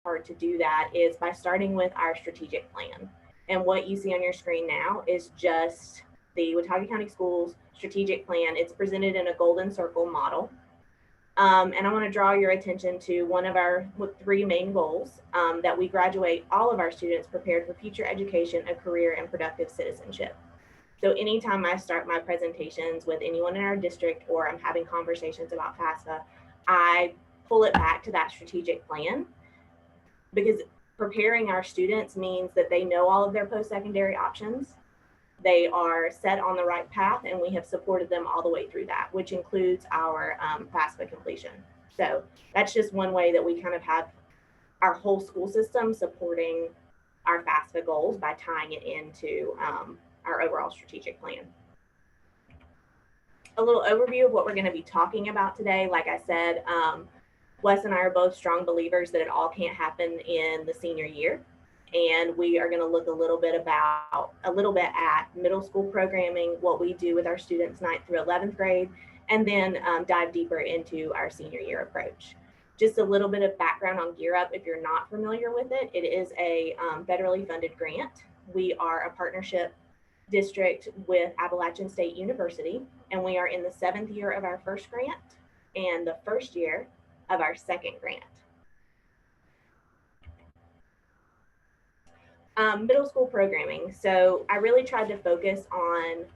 hard to do that is by starting with our strategic plan. And what you see on your screen now is just the Watauga County Schools strategic plan. It's presented in a golden circle model. And I want to draw your attention to one of our three main goals, that we graduate all of our students prepared for future education, a career, and productive citizenship. So anytime I start my presentations with anyone in our district or I'm having conversations about FAFSA, I pull it back to that strategic plan, because preparing our students means that they know all of their post-secondary options. They are set on the right path, and we have supported them all the way through that, which includes our FAFSA completion. So that's just one way that we kind of have our whole school system supporting our FAFSA goals by tying it into our overall strategic plan. A little overview of what we're going to be talking about today. Like I said, Wes and I are both strong believers that it all can't happen in the senior year. And we are going to look a little bit at middle school programming, what we do with our students 9th through 11th grade, and then dive deeper into our senior year approach. Just a little bit of background on Gear Up if you're not familiar with it. It is a federally funded grant. We are a partnership district with Appalachian State University, and we are in the 7th year of our first grant and the first year of our second grant. Middle school programming. So I really tried to focus on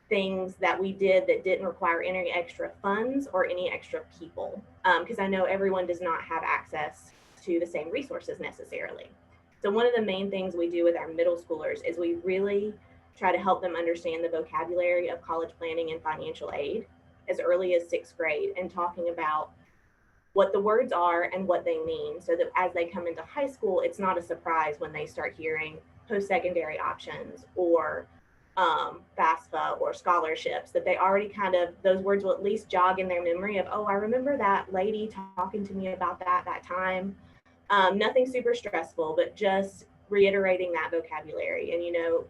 things that we did that didn't require any extra funds or any extra people, because I know everyone does not have access to the same resources necessarily. So one of the main things we do with our middle schoolers is we really try to help them understand the vocabulary of college planning and financial aid as early as 6th grade, and talking about what the words are and what they mean, so that as they come into high school, it's not a surprise when they start hearing post-secondary options or FAFSA or scholarships, that they already kind of, those words will at least jog in their memory of, oh, I remember that lady talking to me about that time. Nothing super stressful, but just reiterating that vocabulary. And, you know,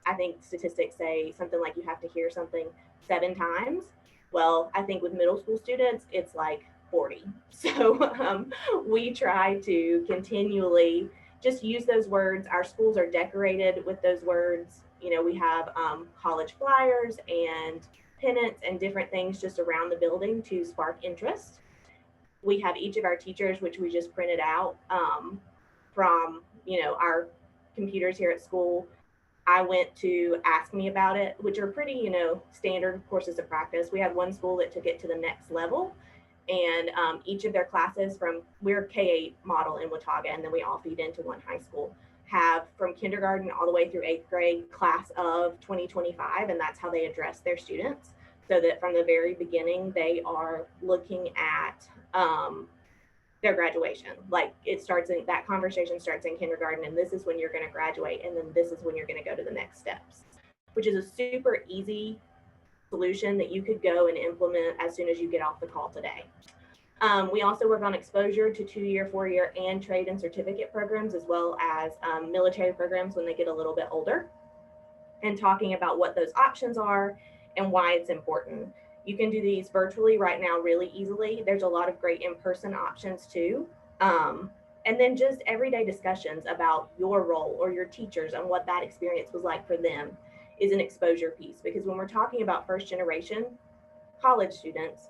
I think statistics say something like you have to hear something 7 times. Well, I think with middle school students, it's like 40. So we try to continually just use those words. Our schools are decorated with those words. You know, we have college flyers and pennants and different things just around the building to spark interest. We have each of our teachers, which we just printed out from, you know, our computers here at school. I went to Ask Me About It, which are pretty, you know, standard courses of practice. We had one school that took it to the next level. And each of their classes we're K-8 model in Watauga, and then we all feed into one high school, have from kindergarten all the way through 8th grade class of 2025, and that's how they address their students. So that from the very beginning, they are looking at their graduation. Like that conversation starts in kindergarten, and this is when you're going to graduate, and then this is when you're going to go to the next steps, which is a super easy solution that you could go and implement as soon as you get off the call today. We also work on exposure to 2-year, 4-year, and trade and certificate programs, as well as military programs when they get a little bit older, and talking about what those options are and why it's important. You can do these virtually right now really easily. There's a lot of great in-person options too. And then just everyday discussions about your role or your teachers and what that experience was like for them is an exposure piece, because when we're talking about first generation college students,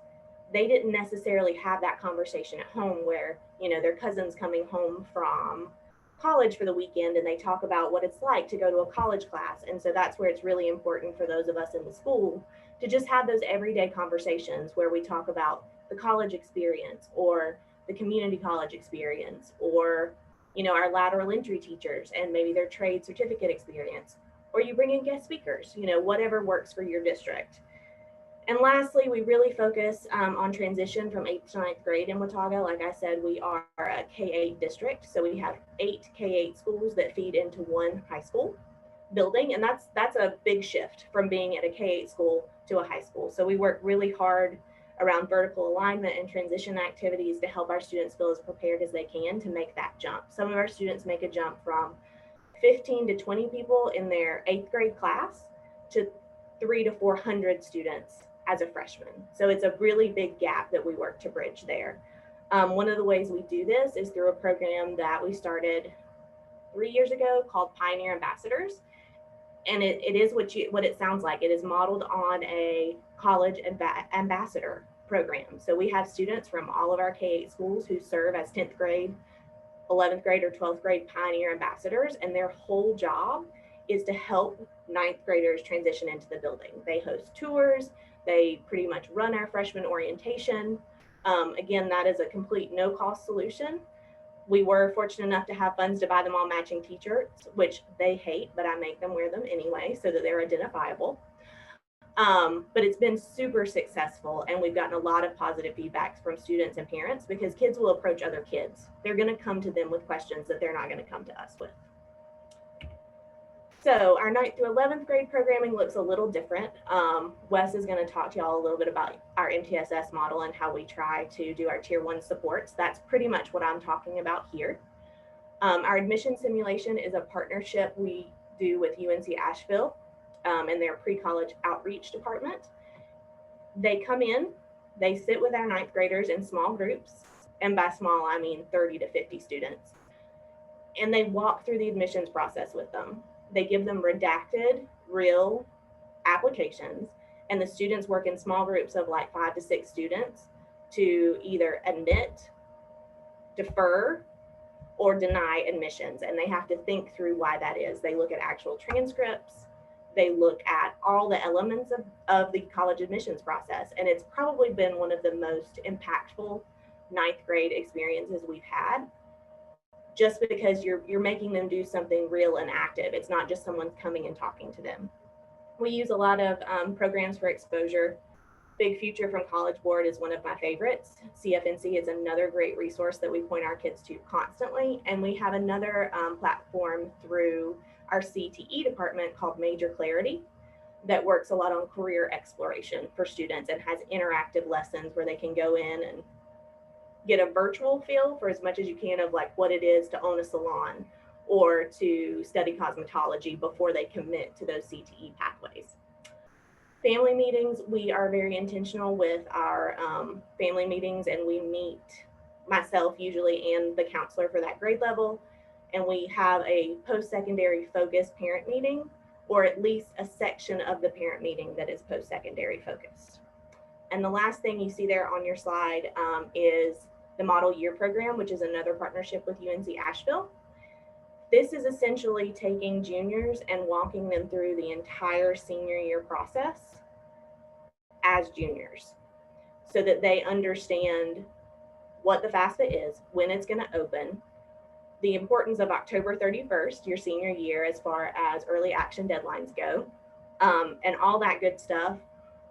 they didn't necessarily have that conversation at home where, you know, their cousin's coming home from college for the weekend and they talk about what it's like to go to a college class. And so that's where it's really important for those of us in the school to just have those everyday conversations where we talk about the college experience or the community college experience, or, you know, our lateral entry teachers and maybe their trade certificate experience, or you bring in guest speakers, you know, whatever works for your district. And lastly, we really focus on transition from 8th to 9th grade in Watauga. Like I said, we are a K-8 district, so we have 8 K-8 schools that feed into one high school building, and that's a big shift from being at a K-8 school to a high school. So we work really hard around vertical alignment and transition activities to help our students feel as prepared as they can to make that jump. Some of our students make a jump from 15 to 20 people in their 8th grade class to 300 to 400 students as a freshman. So it's a really big gap that we work to bridge there. One of the ways we do this is through a program that we started 3 years ago called Pioneer Ambassadors. And it is what it sounds like. It is modeled on a college ambassador program. So we have students from all of our K-8 schools who serve as 10th grade, 11th grade, or 12th grade Pioneer Ambassadors, and their whole job is to help 9th graders transition into the building. They host tours, they pretty much run our freshman orientation. Again, that is a complete no-cost solution. We were fortunate enough to have funds to buy them all matching t-shirts, which they hate, but I make them wear them anyway so that they're identifiable. But it's been super successful, and we've gotten a lot of positive feedbacks from students and parents because kids will approach other kids. They're going to come to them with questions that they're not going to come to us with. So our 9th through 11th grade programming looks a little different. Wes is going to talk to y'all a little bit about our MTSS model and how we try to do our tier 1 supports. That's pretty much what I'm talking about here. Our admission simulation is a partnership we do with UNC Asheville and their pre-college outreach department. They come in, they sit with our 9th graders in small groups, and by small, I mean 30 to 50 students, and they walk through the admissions process with them. They give them redacted, real applications, and the students work in small groups of like 5 to 6 students to either admit, defer, or deny admissions. And they have to think through why that is. They look at actual transcripts. They look at all the elements of the college admissions process. And it's probably been one of the most impactful 9th grade experiences we've had, just because you're making them do something real and active. It's not just someone coming and talking to them. We use a lot of programs for exposure. Big Future from College Board is one of my favorites. CFNC is another great resource that we point our kids to constantly. And we have another platform through our CTE department called Major Clarity that works a lot on career exploration for students and has interactive lessons where they can go in and get a virtual feel for as much as you can of like what it is to own a salon or to study cosmetology before they commit to those CTE pathways. Family meetings, we are very intentional with our family meetings, and we meet myself usually and the counselor for that grade level, and we have a post-secondary focused parent meeting, or at least a section of the parent meeting that is post-secondary focused. And the last thing you see there on your slide is the Model Year Program, which is another partnership with UNC Asheville. This is essentially taking juniors and walking them through the entire senior year process as juniors so that they understand what the FAFSA is, when it's going to open, the importance of October 31st, your senior year, as far as early action deadlines go, and all that good stuff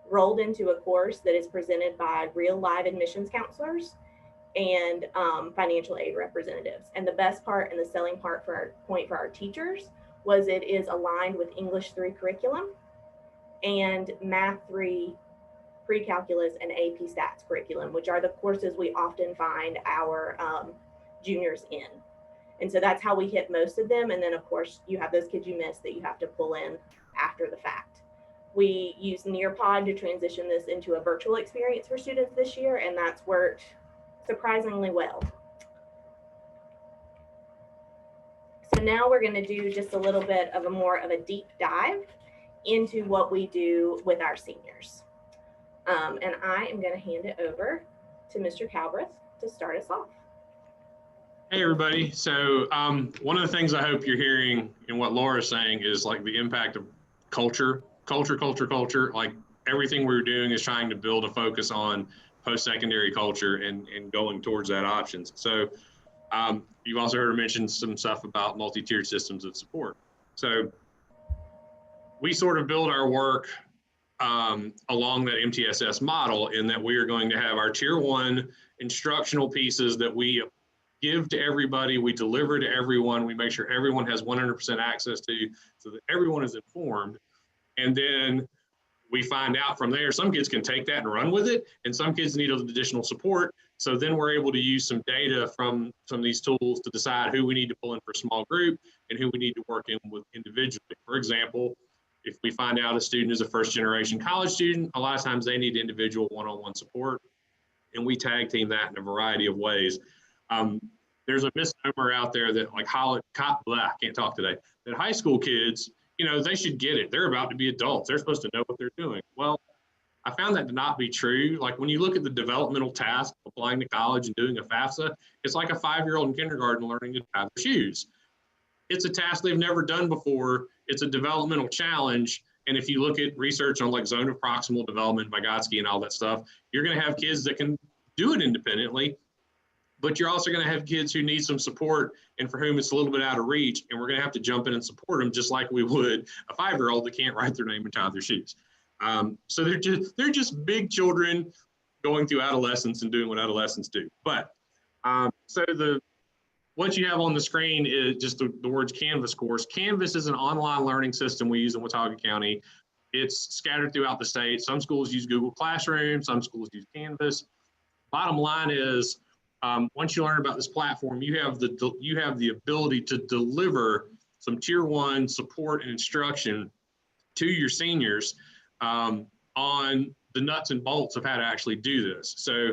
rolled into a course that is presented by real live admissions counselors and financial aid representatives. And the best part and the selling part for our teachers was it is aligned with English 3 curriculum and Math 3 pre-calculus and AP stats curriculum, which are the courses we often find our juniors in. And so that's how we hit most of them. And then of course you have those kids you missed that you have to pull in after the fact. We use Nearpod to transition this into a virtual experience for students this year, and that's worked surprisingly well. So now we're going to do just a little bit of a deep dive into what we do with our seniors. And I am going to hand it over to Mr. Calbreath to start us off. Hey everybody. So one of the things I hope you're hearing in what Laura's saying is like the impact of culture. Like everything we're doing is trying to build a focus on post-secondary culture and going towards that options. So you've also heard her mention some stuff about multi-tiered systems of support. So we sort of build our work along that MTSS model in that we are going to have our tier 1 instructional pieces that we give to everybody, we deliver to everyone, we make sure everyone has 100% access to, so that everyone is informed. And then we find out from there, some kids can take that and run with it, and some kids need additional support. So then we're able to use some data from these tools to decide who we need to pull in for small group and who we need to work in with individually. For example, if we find out a student is a first-generation college student, a lot of times they need individual one-on-one support. and we tag team that in a variety of ways. There's a misnomer out there that like I can't talk today, that high school kids, you know, they should get it. They're about to be adults. They're supposed to know what they're doing. Well, I found that to not be true. Like when you look at the developmental task of applying to college and doing a FAFSA, it's like a 5-year-old in kindergarten learning to tie their shoes. It's a task they've never done before. It's a developmental challenge. And if you look at research on like zone of proximal development, Vygotsky and all that stuff, you're going to have kids that can do it independently, but you're also going to have kids who need some support and for whom it's a little bit out of reach. And we're going to have to jump in and support them just like we would a 5-year-old that can't write their name and tie their shoes. So they're just big children going through adolescence and doing what adolescents do. But what you have on the screen is just the words Canvas course. Canvas is an online learning system we use in Watauga County. It's scattered throughout the state. Some schools use Google Classroom, some schools use Canvas. Bottom line is, once you learn about this platform, you have the ability to deliver some tier 1 support and instruction to your seniors on the nuts and bolts of how to actually do this. So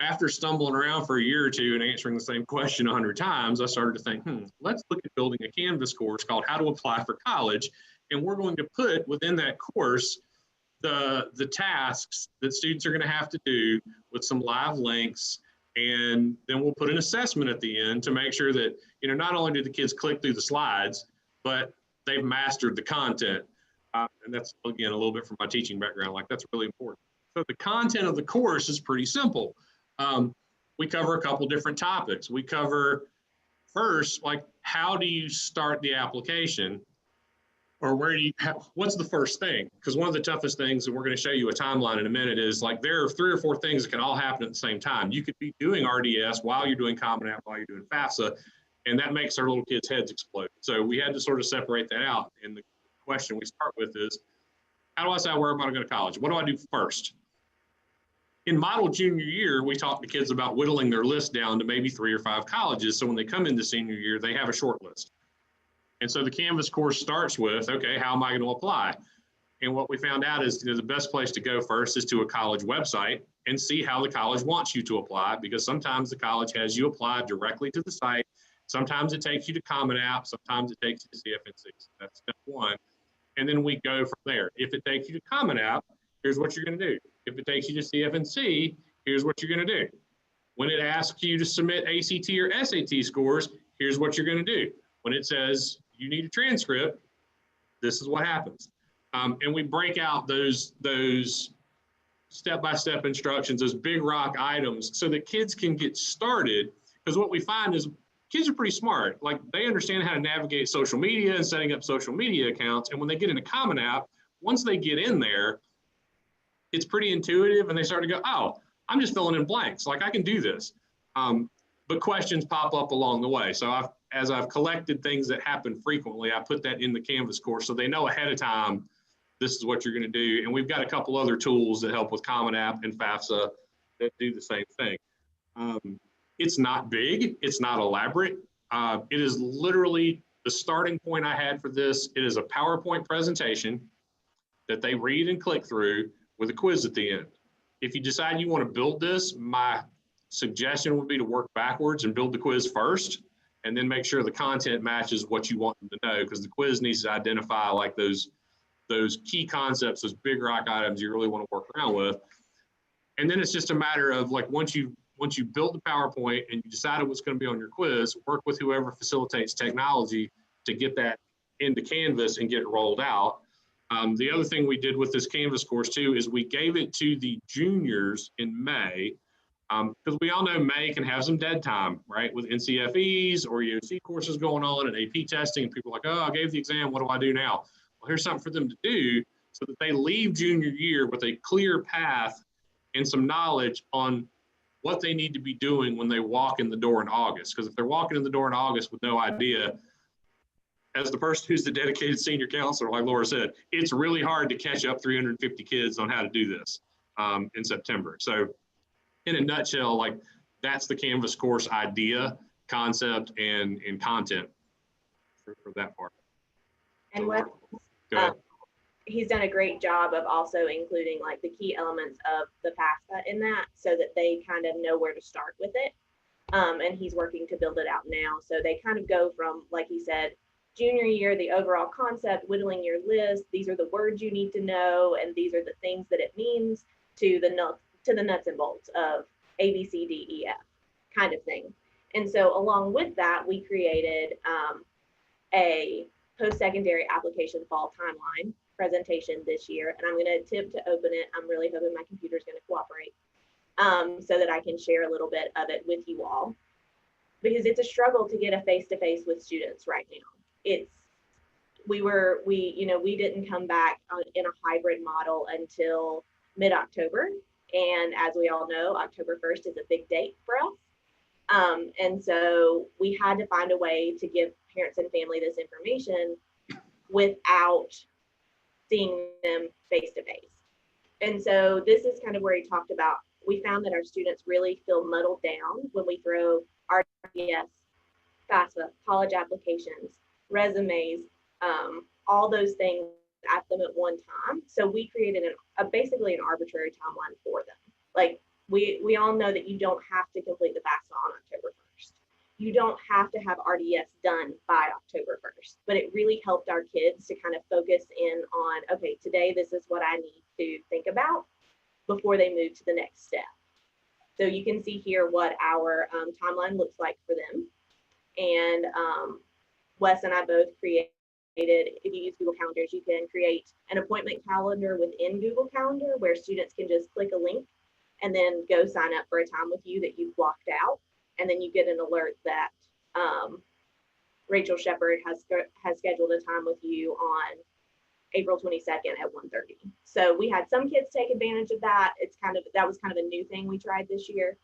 after stumbling around for a year or two and answering the same question 100 times, I started to think, let's look at building a Canvas course called How to Apply for College. And we're going to put within that course the tasks that students are going to have to do with some live links. And then we'll put an assessment at the end to make sure that, you know, not only do the kids click through the slides, but they've mastered the content. And that's, again, a little bit from my teaching background, like that's really important. So the content of the course is pretty simple. We cover a couple different topics. We cover first, like, how do you start the application? Or what's the first thing? Because one of the toughest things, and we're going to show you a timeline in a minute, is like there are 3 or 4 things that can all happen at the same time. You could be doing RDS while you're doing Common App, while you're doing FAFSA, and that makes our little kids' heads explode. So we had to sort of separate that out. And the question we start with is, how do I decide where I'm going to go to college? What do I do first? In model junior year, we talk to kids about whittling their list down to maybe 3 or 5 colleges. So when they come into senior year, they have a short list. And so the Canvas course starts with, okay, how am I going to apply? And what we found out is, you know, the best place to go first is to a college website and see how the college wants you to apply, because sometimes the college has you apply directly to the site. Sometimes it takes you to Common App. Sometimes it takes you to CFNC. So that's step 1. And then we go from there. If it takes you to Common App, here's what you're going to do. If it takes you to CFNC, here's what you're going to do. When it asks you to submit ACT or SAT scores, here's what you're going to do. When it says you need a transcript, this is what happens. And we break out those step-by-step instructions, those big rock items, so that kids can get started. Because what we find is kids are pretty smart. Like, they understand how to navigate social media and setting up social media accounts. And when they get into Common App, once they get in there, it's pretty intuitive, and they start to go, oh, I'm just filling in blanks. Like, I can do this. But questions pop up along the way. So as I've collected things that happen frequently, I put that in the Canvas course so they know ahead of time, this is what you're going to do. And we've got a couple other tools that help with Common App and FAFSA that do the same thing. It's not big. It's not elaborate. It is literally the starting point I had for this. It is a PowerPoint presentation that they read and click through with a quiz at the end. If you decide you want to build this, my suggestion would be to work backwards and build the quiz first, and then make sure the content matches what you want them to know, because the quiz needs to identify like those key concepts, those big rock items you really want to work around with. And then it's just a matter of, like, once you build the PowerPoint and you decided what's going to be on your quiz, work with whoever facilitates technology to get that into Canvas and get it rolled out. The other thing we did with this Canvas course too is we gave it to the juniors in May, because we all know May can have some dead time, right? With NCFEs or EOC courses going on and AP testing, and people are like, oh, I gave the exam, what do I do now? Well, here's something for them to do so that they leave junior year with a clear path and some knowledge on what they need to be doing when they walk in the door in August. Because if they're walking in the door in August with no idea, as the person who's the dedicated senior counselor, like Laura said, it's really hard to catch up 350 kids on how to do this in September. So in a nutshell, like, that's the Canvas course idea, concept, and content for that part. And what, Go ahead. he's done a great job of also including like the key elements of the FAFSA in that so that they kind of know where to start with it. And he's working to build it out now. So they kind of go from, like he said, junior year, the overall concept, whittling your list. These are the words you need to know, and these are the things that it means, to the nuts and bolts of A, B, C, D, E, F kind of thing. And so along with that, we created a post-secondary application fall timeline presentation this year. And I'm going to attempt to open it. I'm really hoping my computer is going to cooperate so that I can share a little bit of it with you all, because it's a struggle to get a face-to-face with students right now. We didn't come back in a hybrid model until mid-October. And as we all know, October 1st is a big date for us. And so we had to find a way to give parents and family this information without seeing them face-to-face. And so this is kind of where he talked about, we found that our students really feel muddled down when we throw RDS, FAFSA, college applications, resumes, all those things at them at one time. So we created basically an arbitrary timeline for them. Like we all know that you don't have to complete the FAFSA on October 1st. You don't have to have RDS done by October 1st, but it really helped our kids to kind of focus in on, okay, today this is what I need to think about before they move to the next step. So you can see here what our timeline looks like for them. And Wes and I both created, if you use Google Calendars, you can create an appointment calendar within Google Calendar where students can just click a link and then go sign up for a time with you that you've blocked out. And then you get an alert that Rachel Shepard has scheduled a time with you on April 22nd at 1:30. So we had some kids take advantage of that. That was kind of a new thing we tried this year.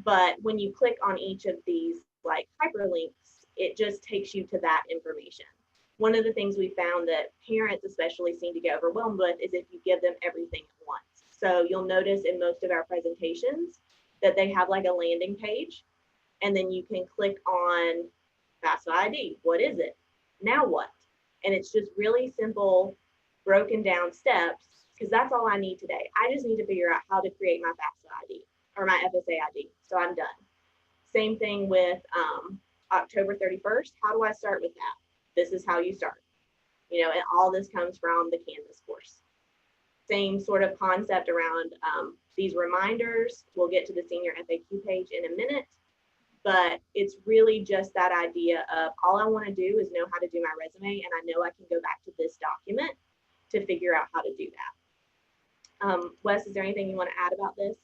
But when you click on each of these like hyperlinks, it just takes you to that information. One of the things we found that parents especially seem to get overwhelmed with is if you give them everything at once. So you'll notice in most of our presentations that they have like a landing page, and then you can click on FAFSA ID. What is it? Now what? And it's just really simple, broken down steps, because that's all I need today. I just need to figure out how to create my FAFSA ID or my FSA ID. So I'm done. Same thing with October 31st. How do I start with that? This is how you start. And all this comes from the Canvas course. Same sort of concept around these reminders. We'll get to the senior FAQ page in a minute, but it's really just that idea of all I want to do is know how to do my resume, and I know I can go back to this document to figure out how to do that. Wes, is there anything you want to add about this?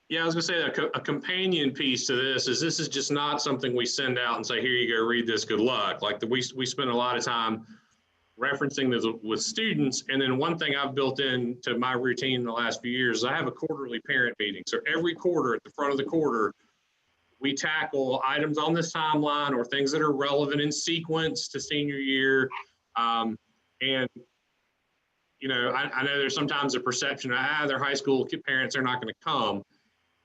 Yeah, I was going to say a companion piece to this is just not something we send out and say, here you go, read this, good luck. Like we spend a lot of time referencing this with students. And then one thing I've built into my routine in the last few years is I have a quarterly parent meeting. So every quarter, at the front of the quarter, we tackle items on this timeline or things that are relevant in sequence to senior year. And I know there's sometimes a perception of, they're high school parents, they're not going to come.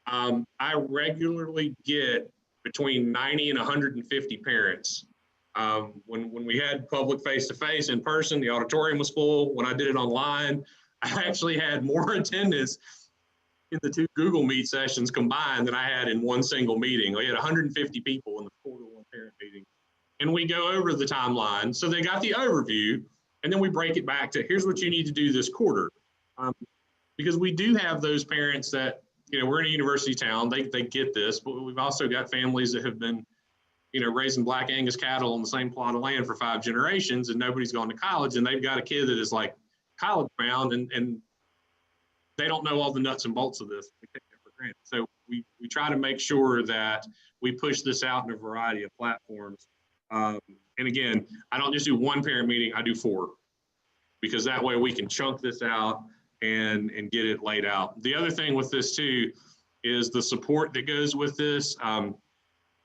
I regularly get between 90 and 150 parents. When we had public face-to-face in person, the auditorium was full. When I did it online, I actually had more attendance in the two Google Meet sessions combined than I had in one single meeting. We had 150 people in the quarter one parent meeting. And we go over the timeline. So they got the overview, and then we break it back to, here's what you need to do this quarter. Because we do have those parents that, we're in a university town, they get this, but we've also got families that have been, raising Black Angus cattle on the same plot of land for 5 generations, and nobody's gone to college, and they've got a kid that is like college bound, and they don't know all the nuts and bolts of this. We take that for granted. So we try to make sure that we push this out in a variety of platforms. And again, I don't just do one parent meeting, I do 4, because that way we can chunk this out and get it laid out. The other thing with this too is the support that goes with this.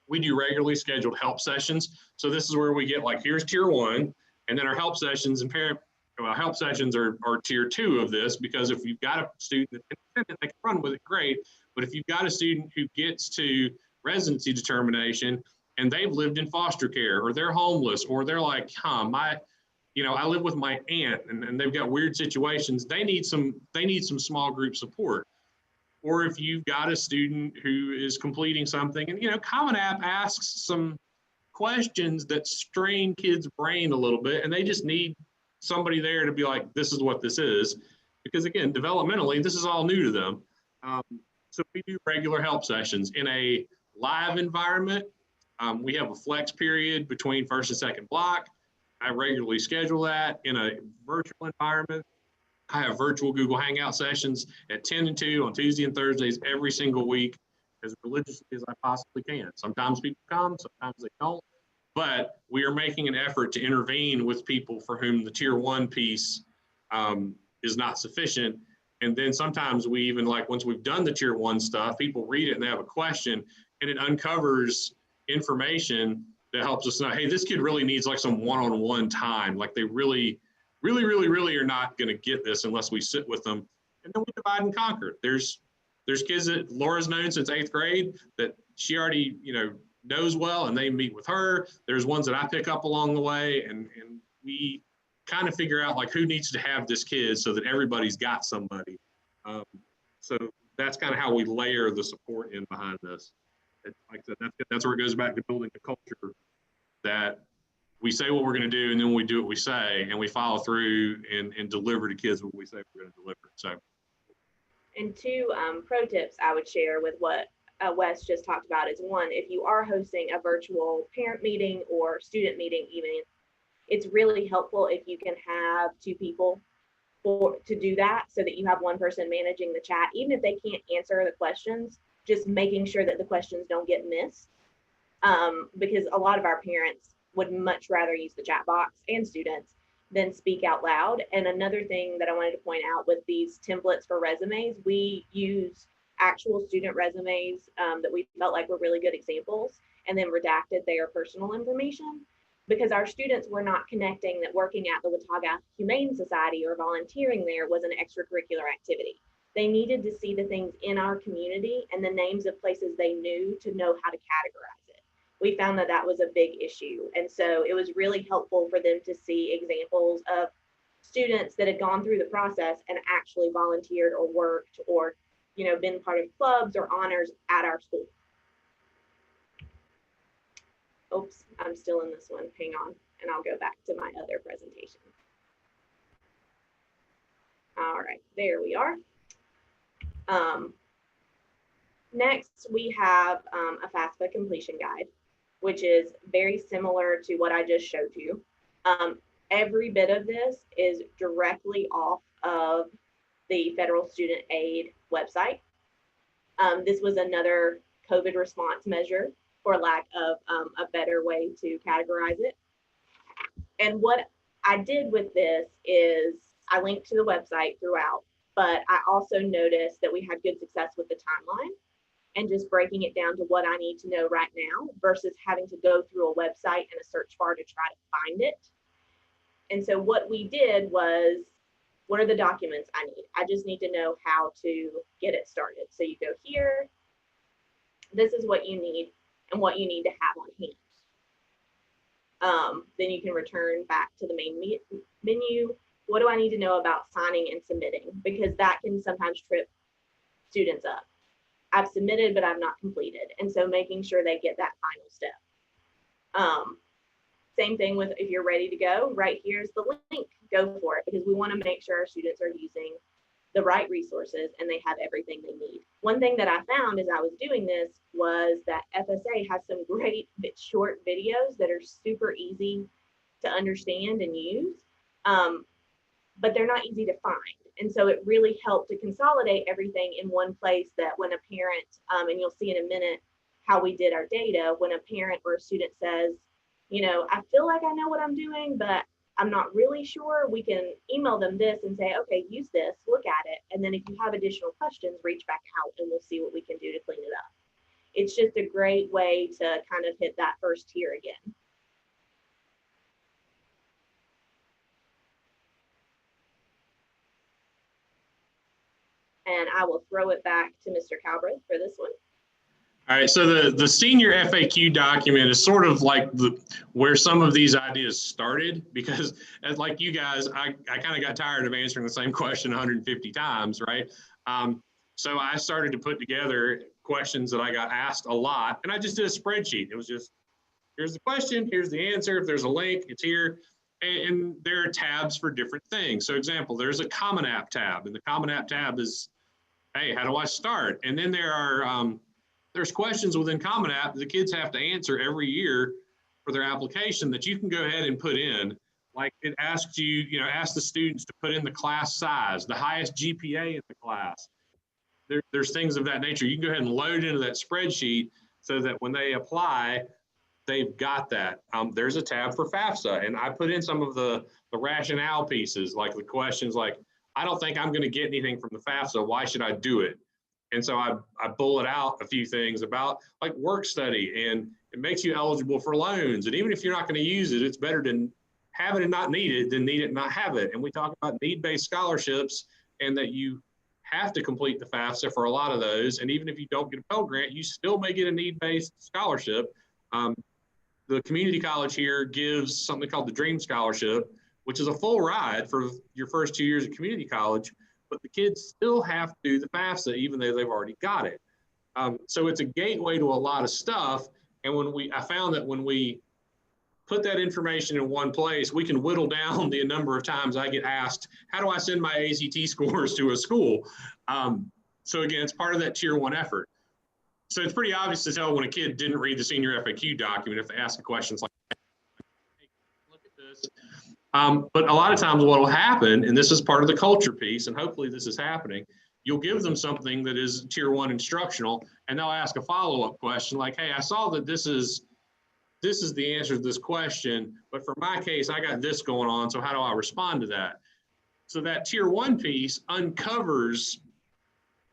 We do regularly scheduled help sessions. So this is where we get like, here's tier 1, and then our help sessions and help sessions are tier 2 of this, because if you've got a student that's independent, they can run with it, great. But if you've got a student who gets to residency determination and they've lived in foster care, or they're homeless, or they're like, you know, I live with my aunt and they've got weird situations. They need some small group support. Or if you've got a student who is completing something and, you know, Common App asks some questions that strain kids' brain a little bit, and they just need somebody there to be like, this is what this is. Because again, developmentally, this is all new to them. So we do regular help sessions in a live environment. We have a flex period between first and second block. I regularly schedule that. In a virtual environment, I have virtual Google Hangout sessions at 10 and 2 on Tuesday and Thursdays every single week, as religiously as I possibly can. Sometimes people come, sometimes they don't, but we are making an effort to intervene with people for whom the tier 1 piece is not sufficient. And then sometimes we even, like, once we've done the tier 1 stuff, people read it and they have a question, and it uncovers information that helps us know, hey, this kid really needs like some one-on-one time. Like they really are not going to get this unless we sit with them. And then we divide and conquer. There's kids that Laura's known since 8th grade that she already, you know, knows well, and they meet with her. There's ones that I pick up along the way, and we kind of figure out like who needs to have this kid so that everybody's got somebody. So that's kind of how we layer the support in behind this. Like I said, that's where it goes back to building a culture that we say what we're going to do, and then we do what we say, and we follow through and deliver to kids what we say we're going to deliver. So, and 2 pro tips I would share with what Wes just talked about is, 1, if you are hosting a virtual parent meeting or student meeting even, it's really helpful if you can have 2 people to do that, so that you have 1 person managing the chat, even if they can't answer the questions, just making sure that the questions don't get missed. Because a lot of our parents would much rather use the chat box, and students, than speak out loud. And another thing that I wanted to point out with these templates for resumes, we use actual student resumes that we felt like were really good examples, and then redacted their personal information, because our students were not connecting that working at the Watauga Humane Society or volunteering there was an extracurricular activity. They needed to see the things in our community and the names of places they knew to know how to categorize it. We found that that was a big issue. And so it was really helpful for them to see examples of students that had gone through the process and actually volunteered or worked or, you know, been part of clubs or honors at our school. Oops, I'm still in this one. Hang on, and I'll go back to my other presentation. All right, there we are. Next, we have a FAFSA completion guide, which is very similar to what I just showed you. Every bit of this is directly off of the Federal Student Aid website. This was another COVID response measure, for lack of a better way to categorize it. And what I did with this is I linked to the website throughout, but I also noticed that we had good success with the timeline and just breaking it down to what I need to know right now versus having to go through a website and a search bar to try to find it. And so what we did was, what are the documents I need? I just need to know how to get it started. So you go here, this is what you need and what you need to have on hand. Then you can return back to the main menu. What do I need to know about signing and submitting? Because that can sometimes trip students up. I've submitted, but I've not completed. And so making sure they get that final step. Same thing with if you're ready to go, right here's the link, go for it, because we want to make sure our students are using the right resources and they have everything they need. One thing that I found as I was doing this was that FSA has some great short videos that are super easy to understand and use, but they're not easy to find. And so it really helped to consolidate everything in one place, that when a parent, and you'll see in a minute how we did our data, when a parent or a student says, you know, I feel like I know what I'm doing, but I'm not really sure, we can email them this and say, okay, use this, look at it. And then if you have additional questions, reach back out and we'll see what we can do to clean it up. It's just a great way to kind of hit that first tier again. And I will throw it back to Mr. Calbreath for this one. All right, so the senior FAQ document is sort of like where some of these ideas started, because as like you guys, I kind of got tired of answering the same question 150 times, right? So I started to put together questions that I got asked a lot, and I just did a spreadsheet. It was just, here's the question, here's the answer. If there's a link, it's here. And there are tabs for different things. So example, there's a Common App tab, and the Common App tab is, hey, how do I start? And then there are, there's questions within Common App that the kids have to answer every year for their application that you can go ahead and put in. Like it asks you, ask the students to put in the class size, the highest GPA in the class. There's things of that nature. You can go ahead and load into that spreadsheet so that when they apply, they've got that. There's a tab for FAFSA, and I put in some of the rationale pieces, like the questions like, I don't think I'm going to get anything from the FAFSA. Why should I do it? And so I bullet out a few things about like work study, and it makes you eligible for loans. And even if you're not going to use it, it's better to have it and not need it than need it and not have it. And we talk about need-based scholarships, and that you have to complete the FAFSA for a lot of those. And even if you don't get a Pell Grant, you still may get a need-based scholarship. The community college here gives something called the Dream Scholarship, which is a full ride for your first 2 years at community college, but the kids still have to do the FAFSA even though they've already got it. So it's a gateway to a lot of stuff. And I found that when we put that information in one place, we can whittle down the number of times I get asked, how do I send my ACT scores to a school? So again, it's part of that tier 1 effort. So it's pretty obvious to tell when a kid didn't read the senior FAQ document if they ask questions like, hey, look at this. But a lot of times what will happen, and this is part of the culture piece, and hopefully this is happening, you'll give them something that is tier 1 instructional, and they'll ask a follow-up question like, hey, I saw that this is the answer to this question, but for my case, I got this going on, so how do I respond to that? So that tier 1 piece uncovers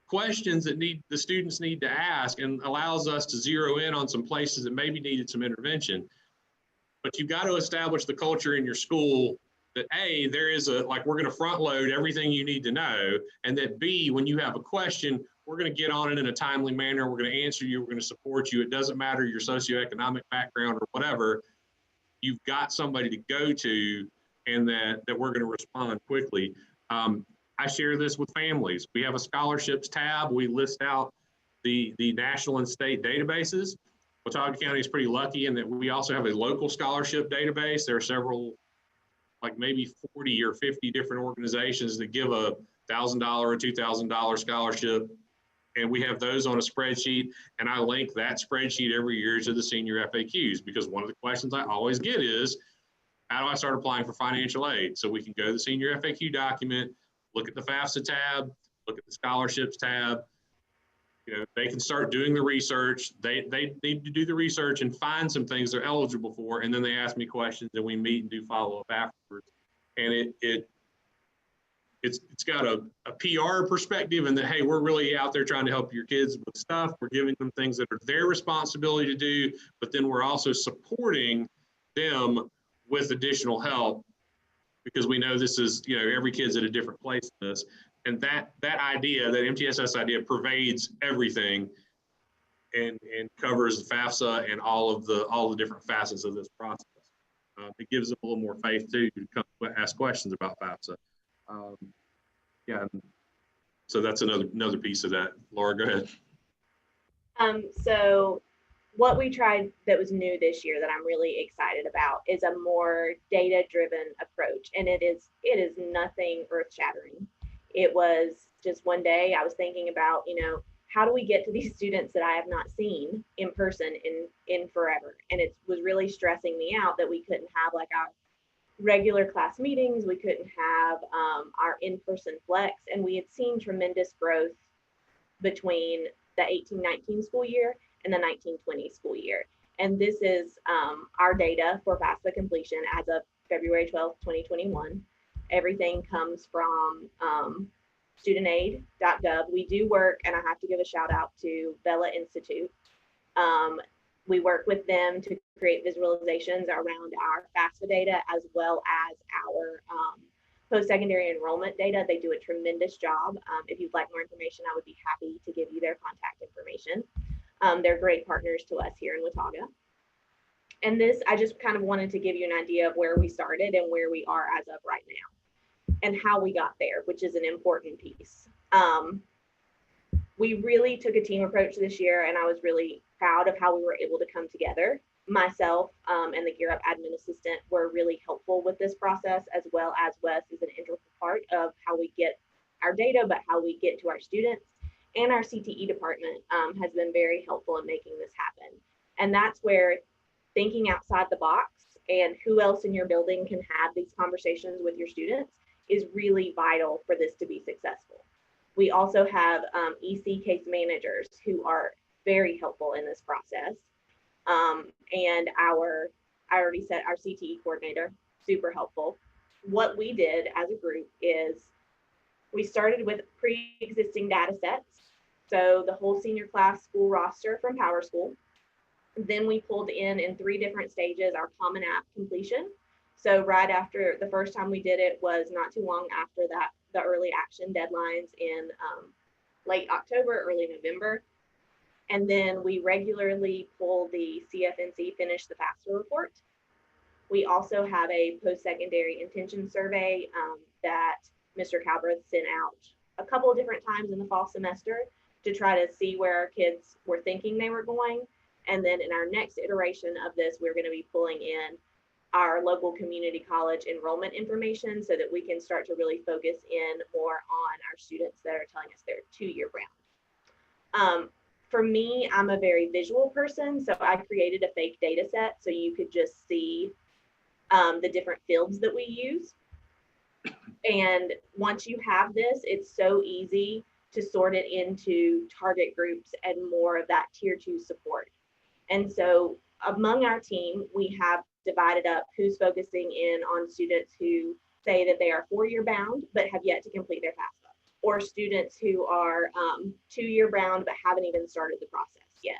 questions that the students need to ask, and allows us to zero in on some places that maybe needed some intervention. But you've got to establish the culture in your school that A, there is we're going to front load everything you need to know, and that B, when you have a question, we're going to get on it in a timely manner. We're going to answer you. We're going to support you. It doesn't matter your socioeconomic background or whatever. You've got somebody to go to, and that we're going to respond quickly. I share this with families. We have a scholarships tab. We list out the national and state databases. Watauga County is pretty lucky in that we also have a local scholarship database. There are several, like maybe 40 or 50 different organizations that give a $1,000 or $2,000 scholarship. And we have those on a spreadsheet, and I link that spreadsheet every year to the senior FAQs, because one of the questions I always get is, how do I start applying for financial aid? So we can go to the senior FAQ document, look at the FAFSA tab, look at the scholarships tab. They can start doing the research. They need to do the research and find some things they're eligible for, and then they ask me questions, and we meet and do follow-up afterwards. And it's got a PR perspective, and that, hey, we're really out there trying to help your kids with stuff. We're giving them things that are their responsibility to do, but then we're also supporting them with additional help, because we know this is, every kid's at a different place in this. And that idea, that MTSS idea, pervades everything and covers FAFSA and all the different facets of this process. It gives them a little more faith too to come ask questions about FAFSA. Yeah, so that's another piece of that. Laura, go ahead. So what we tried that was new this year that I'm really excited about is a more data-driven approach, and it is nothing earth-shattering. It was just one day I was thinking about, how do we get to these students that I have not seen in person in forever? And it was really stressing me out that we couldn't have like our regular class meetings. We couldn't have our in-person flex. And we had seen tremendous growth between the 18-19 school year and the 19-20 school year. And this is our data for FAFSA completion as of February 12th, 2021. Everything comes from studentaid.gov. We do work, and I have to give a shout out to Bella Institute. We work with them to create visualizations around our FAFSA data as well as our post-secondary enrollment data. They do a tremendous job. If you'd like more information, I would be happy to give you their contact information. They're great partners to us here in Watauga. And this, I just kind of wanted to give you an idea of where we started and where we are as of right now and how we got there, which is an important piece. We really took a team approach this year, and I was really proud of how we were able to come together. Myself and the Gear Up admin assistant were really helpful with this process, as well as Wes is an integral part of how we get our data, but how we get to our students. And our CTE department has been very helpful in making this happen. And that's where thinking outside the box and who else in your building can have these conversations with your students is really vital for this to be successful. We also have EC case managers who are very helpful in this process. And I already said our CTE coordinator, super helpful. What we did as a group is we started with pre-existing data sets. So the whole senior class school roster from Power School. Then we pulled in 3 different stages, our Common App completion. So right after the first time we did it was not too long after that, the early action deadlines in late October, early November. And then we regularly pull the CFNC finish the FAFSA report. We also have a post-secondary intention survey that Mr. Calbreath sent out a couple of different times in the fall semester to try to see where our kids were thinking they were going. And then in our next iteration of this, we're going to be pulling in our local community college enrollment information so that we can start to really focus in more on our students that are telling us they're 2-year round. For me, I'm a very visual person, so I created a fake data set so you could just see the different fields that we use. And once you have this, it's so easy to sort it into target groups and more of that tier 2 support. And so among our team, we have divided up who's focusing in on students who say that they are 4-year bound, but have yet to complete their FAFSA, or students who are 2-year bound, but haven't even started the process yet.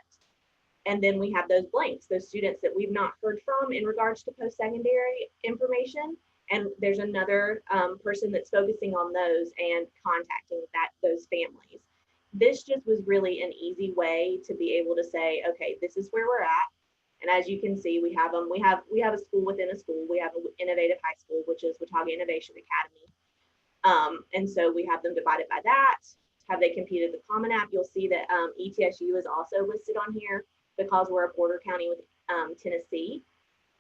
And then we have those blanks, those students that we've not heard from in regards to post-secondary information. And there's another person that's focusing on those and contacting those families. This just was really an easy way to be able to say, okay, this is where we're at. And as you can see, we have them. We have a school within a school. We have an innovative high school, which is Watauga Innovation Academy. And so we have them divided by that. Have they competed the Common App? You'll see that ETSU is also listed on here because we're a border county with Tennessee.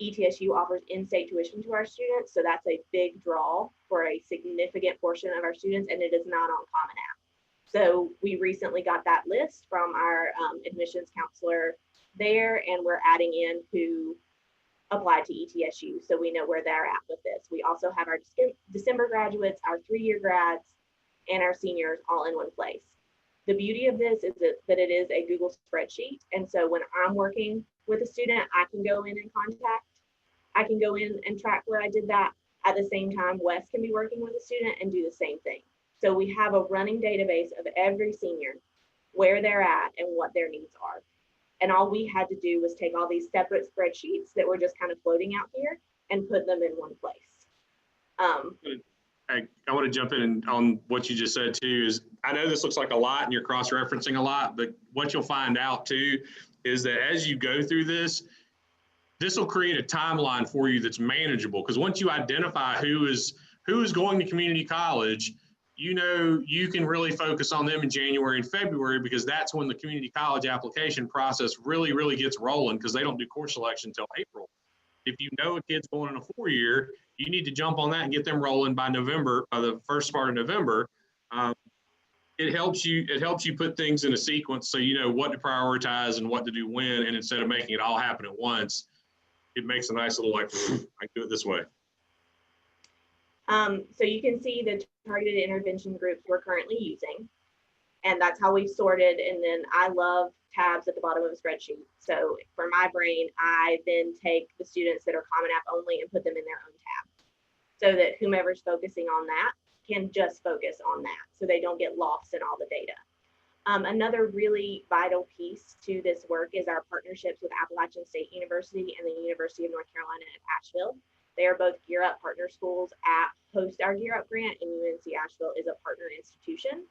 ETSU offers in-state tuition to our students. So that's a big draw for a significant portion of our students, and it is not on Common App. So we recently got that list from our admissions counselor there, and we're adding in who applied to ETSU, so we know where they're at with this. We also have our December graduates, our 3-year grads, and our seniors all in one place. The beauty of this is that it is a Google spreadsheet, and so when I'm working with a student, I can go in and contact. I can go in and track where I did that. At the same time, Wes can be working with a student and do the same thing. So we have a running database of every senior, where they're at and what their needs are. And all we had to do was take all these separate spreadsheets that were just kind of floating out here and put them in one place. I want to jump in on what you just said too. Is I know this looks like a lot and you're cross-referencing a lot, but what you'll find out too is that as you go through this will create a timeline for you that's manageable. Because once you identify who is going to community college, you know you can really focus on them in January and February, because that's when the community college application process really gets rolling, because they don't do course selection until April. If you know a kid's going in a 4-year, you need to jump on that and get them rolling by November, by the first part of November. It helps you put things in a sequence so you know what to prioritize and what to do when, and instead of making it all happen at once, it makes a nice little like, I can do it this way. So you can see the targeted intervention groups we're currently using, and that's how we've sorted. And then I love tabs at the bottom of a spreadsheet. So for my brain, I then take the students that are Common App only and put them in their own tab, so that whomever's focusing on that can just focus on that, so they don't get lost in all the data. Another really vital piece to this work is our partnerships with Appalachian State University and the University of North Carolina at Asheville. They are both Gear Up partner schools at host our Gear Up grant, and UNC Asheville is a partner institution.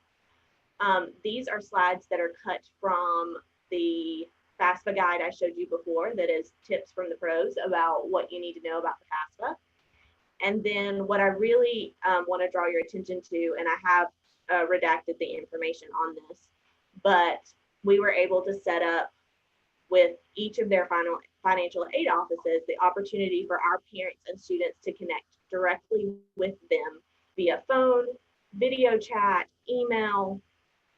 These are slides that are cut from the FAFSA guide I showed you before that is tips from the pros about what you need to know about the FAFSA. And then what I really want to draw your attention to, and I have redacted the information on this, but we were able to set up with each of their financial aid offices the opportunity for our parents and students to connect directly with them via phone, video chat, email,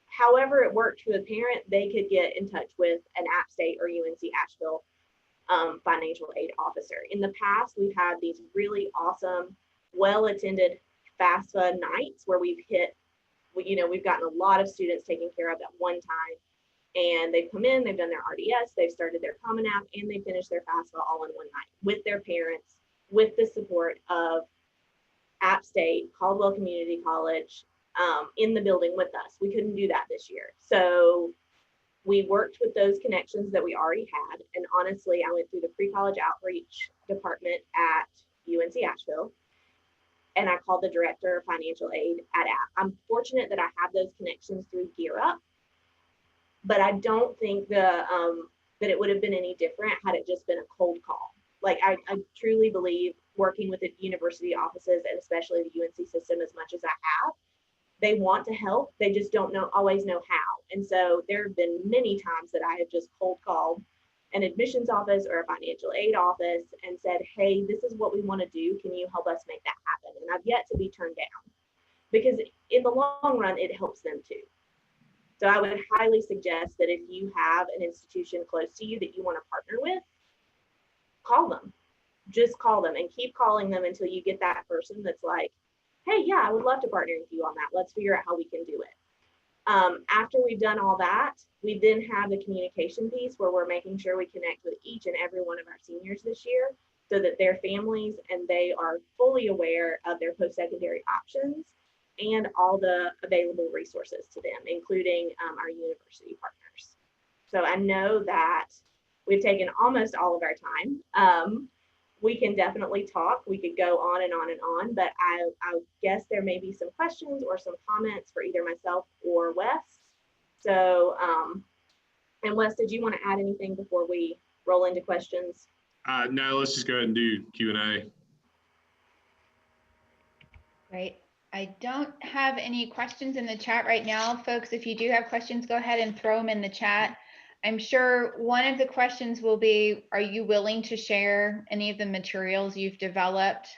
however it worked for the parent. They could get in touch with an App State or UNC Asheville financial aid officer. In the past, we've had these really awesome, well-attended FAFSA nights where we've gotten a lot of students taken care of at one time. And they've come in, they've done their RDS, they've started their Common App, and they finished their FAFSA all in one night with their parents, with the support of App State, Caldwell Community College, in the building with us. We couldn't do that this year. So we worked with those connections that we already had. And honestly, I went through the pre-college outreach department at UNC Asheville, and I called the director of financial aid at App. I'm fortunate that I have those connections through Gear Up, but I don't think that it would have been any different had it just been a cold call. Like I truly believe, working with the university offices and especially the UNC system as much as I have, they want to help, they just don't always know how. And so there have been many times that I have just cold called an admissions office or a financial aid office and said, hey, this is what we want to do. Can you help us make that happen? And I've yet to be turned down, because in the long run, it helps them too. So I would highly suggest that if you have an institution close to you that you want to partner with, call them. Just call them and keep calling them until you get that person that's like, hey, yeah, I would love to partner with you on that. Let's figure out how we can do it. After we've done all that, we then have the communication piece where we're making sure we connect with each and every one of our seniors this year so that their families and they are fully aware of their post-secondary options and all the available resources to them, including our university partners. So I know that we've taken almost all of our time. We can definitely talk. We could go on and on and on, but I guess there may be some questions or some comments for either myself or Wes. So, and Wes, did you want to add anything before we roll into questions? No, let's just go ahead and do Q&A. Great. I don't have any questions in the chat right now, folks. If you do have questions, go ahead and throw them in the chat. I'm sure one of the questions will be, are you willing to share any of the materials you've developed,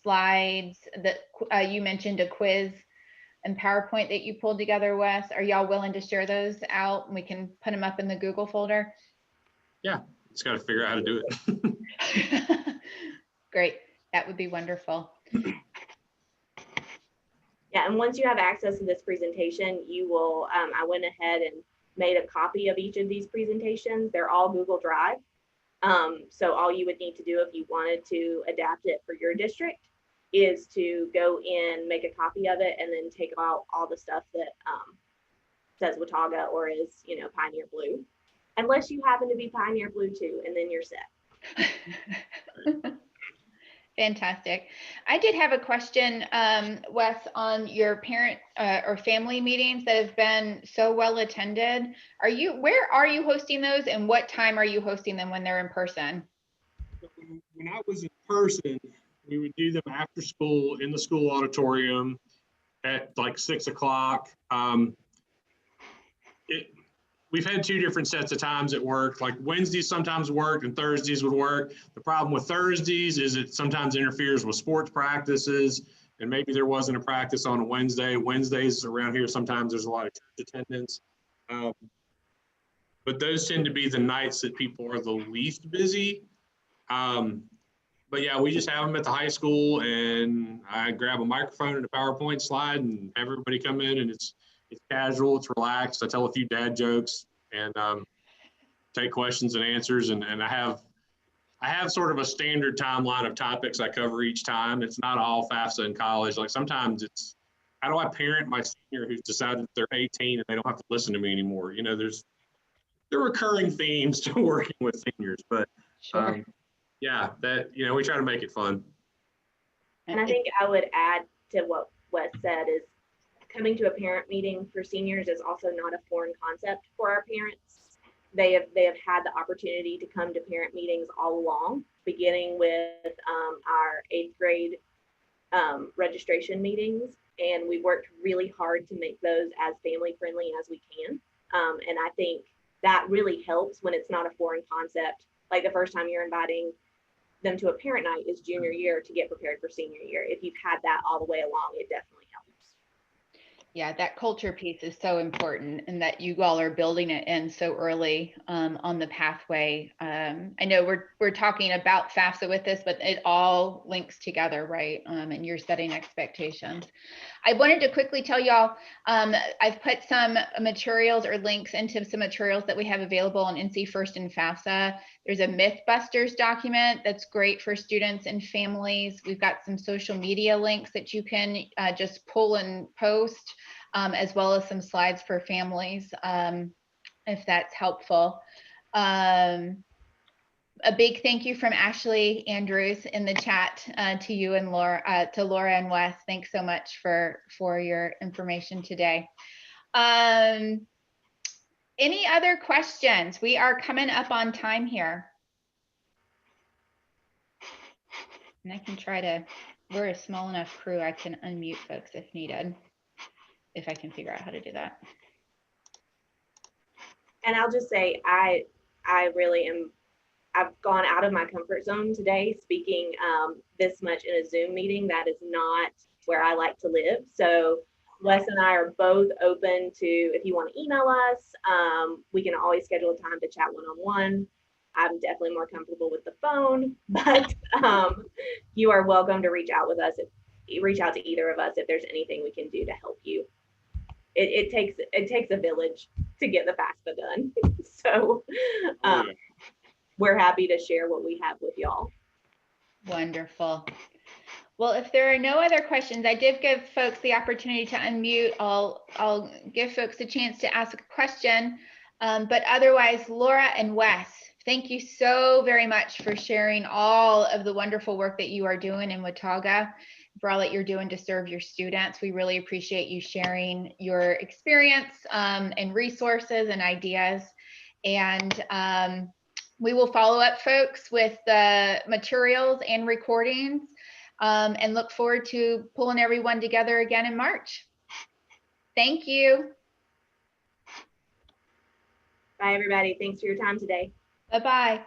slides that you mentioned, a quiz and PowerPoint that you pulled together, Wes? Are y'all willing to share those out and we can put them up in the Google folder? Yeah, just got to figure out how to do it. Great, that would be wonderful. Yeah, and once you have access to this presentation, you will, I went ahead and made a copy of each of these presentations. They're all Google Drive. So all you would need to do if you wanted to adapt it for your district is to go in, make a copy of it, and then take out all the stuff that says Watauga or is, Pioneer Blue, unless you happen to be Pioneer Blue too, and then you're set. Fantastic. I did have a question, Wes, on your parent or family meetings that have been so well attended. Where are you hosting those, and what time are you hosting them when they're in person? When I was in person, we would do them after school in the school auditorium at like 6 o'clock. We've had two different sets of times it worked. Like Wednesdays sometimes worked and Thursdays would work. The problem with Thursdays is it sometimes interferes with sports practices, and maybe there wasn't a practice on a Wednesday. Wednesdays around here, sometimes there's a lot of church attendance. But those tend to be the nights that people are the least busy. But yeah, we just have them at the high school, and I grab a microphone and a PowerPoint slide and have everybody come in, and it's casual, it's relaxed. I tell a few dad jokes and take questions and answers. And I have sort of a standard timeline of topics I cover each time. It's not all FAFSA in college. Like sometimes it's, how do I parent my senior who's decided that they're 18 and they don't have to listen to me anymore? There are recurring themes to working with seniors, but Sure. yeah, we try to make it fun. And I think I would add to what Wes said is coming to a parent meeting for seniors is also not a foreign concept for our parents. They have had the opportunity to come to parent meetings all along, beginning with our 8th grade registration meetings. And we worked really hard to make those as family friendly as we can. And I think that really helps when it's not a foreign concept. Like the first time you're inviting them to a parent night is junior year to get prepared for senior year. If you've had that all the way along, it definitely helps. Yeah, that culture piece is so important, and that you all are building it in so early on the pathway. I know we're talking about FAFSA with this, but it all links together, right? And you're setting expectations. I wanted to quickly tell y'all, I've put some materials or links into some materials that we have available on NC First and FAFSA. There's a Mythbusters document that's great for students and families. We've got some social media links that you can just pull and post, as well as some slides for families, if that's helpful. A big thank you from Ashley Andrews in the chat to you and Laura, to Laura and Wes. Thanks so much for your information today. Any other questions? We are coming up on time here. And I can try to, we're a small enough crew, I can unmute folks if needed, if I can figure out how to do that. And I'll just say, I really am, I've gone out of my comfort zone today, speaking this much in a Zoom meeting. That is not where I like to live. So Wes and I are both open to, if you want to email us, we can always schedule a time to chat one-on-one. I'm definitely more comfortable with the phone, but you are welcome to reach out with us, reach out to either of us if there's anything we can do to help you. It takes a village to get the FAFSA done. So we're happy to share what we have with y'all. Wonderful. Well, if there are no other questions, I did give folks the opportunity to unmute. I'll give folks a chance to ask a question. But otherwise, Laura and Wes, thank you so very much for sharing all of the wonderful work that you are doing in Watauga, for all that you're doing to serve your students. We really appreciate you sharing your experience and resources and ideas. And we will follow up, folks, with the materials and recordings, and look forward to pulling everyone together again in March. Thank you. Bye, everybody. Thanks for your time today. Bye-bye.